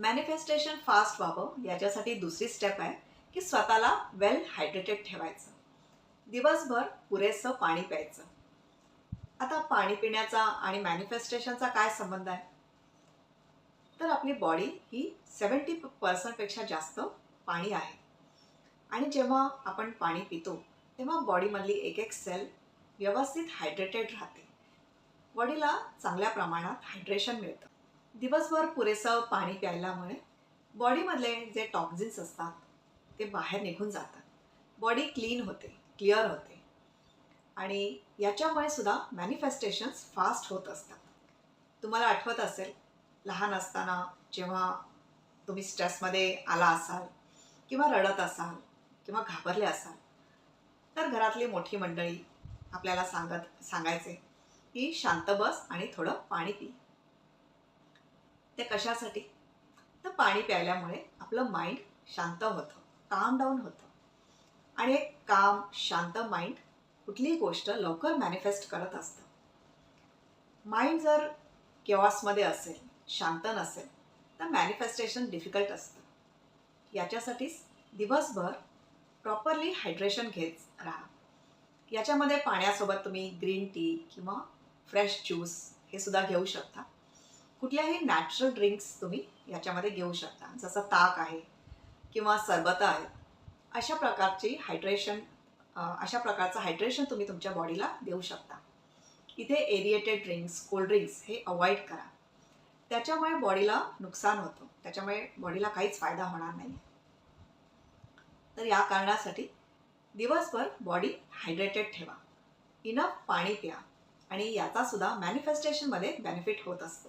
Manifestation fast व्हावं याच्यासाठी दुसरी स्टेप आहे की स्वतःला वेल हायड्रेटेड ठेवायचं. दिवसभर पुरेसं पाणी प्यायचं. आता पाणी पिण्याचा आणि मॅनिफेस्टेशनचा काय संबंध आहे? तर आपली बॉडी ही 70% पेक्षा जास्त पाणी आहे. आणि जेव्हा आपण पाणी पितो तेव्हा बॉडीमधली एक एक सेल व्यवस्थित हायड्रेटेड राहते. बॉडीला चांगल्या प्रमाणात हायड्रेशन मिळतं. दिवसभर पुरेसं पाणी प्यायल्यामुळे बॉडीमधले जे टॉक्झिन्स असतात ते बाहेर निघून जातात. बॉडी क्लीन होते, क्लिअर होते आणि याच्यामुळे सुद्धा मॅनिफेस्टेशन्स फास्ट होत असतात. तुम्हाला आठवत असेल, लहान असताना जेव्हा तुम्ही स्ट्रेसमध्ये आला असाल किंवा रडत असाल किंवा घाबरले असाल, तर घरातली मोठी मंडळी आपल्याला सांगायचे की शांत बस आणि थोडं पाणी पी. ते कशासाठी? तर पाणी प्यायल्यामुळे आपलं माइंड शांत होतं, काम डाऊन होतं आणि एक काम शांत माइंड कुठलीही गोष्ट लवकर मॅनिफेस्ट करत असतं. माइंड जर केऑसमध्ये असेल, शांत नसेल, तर मॅनिफेस्टेशन डिफिकल्ट असतं. याच्यासाठीच दिवसभर प्रॉपरली हायड्रेशन घेत राहा. याच्यामध्ये पाण्यासोबत तुम्ही ग्रीन टी किंवा फ्रेश ज्यूस हे सुद्धा घेऊ शकता. कुठल्याही नॅचरल ड्रिंक्स तुम्ही याच्यामध्ये घेऊ शकता, जसं ताक आहे किंवा सरबत आहे. अशा प्रकारचं हायड्रेशन तुम्ही तुमच्या बॉडीला देऊ शकता. इथे एरिएटेड ड्रिंक्स, कोल्ड ड्रिंक्स हे अवॉइड करा. त्याच्यामुळे बॉडीला नुकसान होतं, त्याच्यामुळे बॉडीला काहीच फायदा होणार नाही. तर या कारणासाठी दिवसभर बॉडी हायड्रेटेड ठेवा, इनफ पाणी प्या आणि याचा सुद्धा मॅनिफेस्टेशनमध्ये बेनिफिट होत असतो.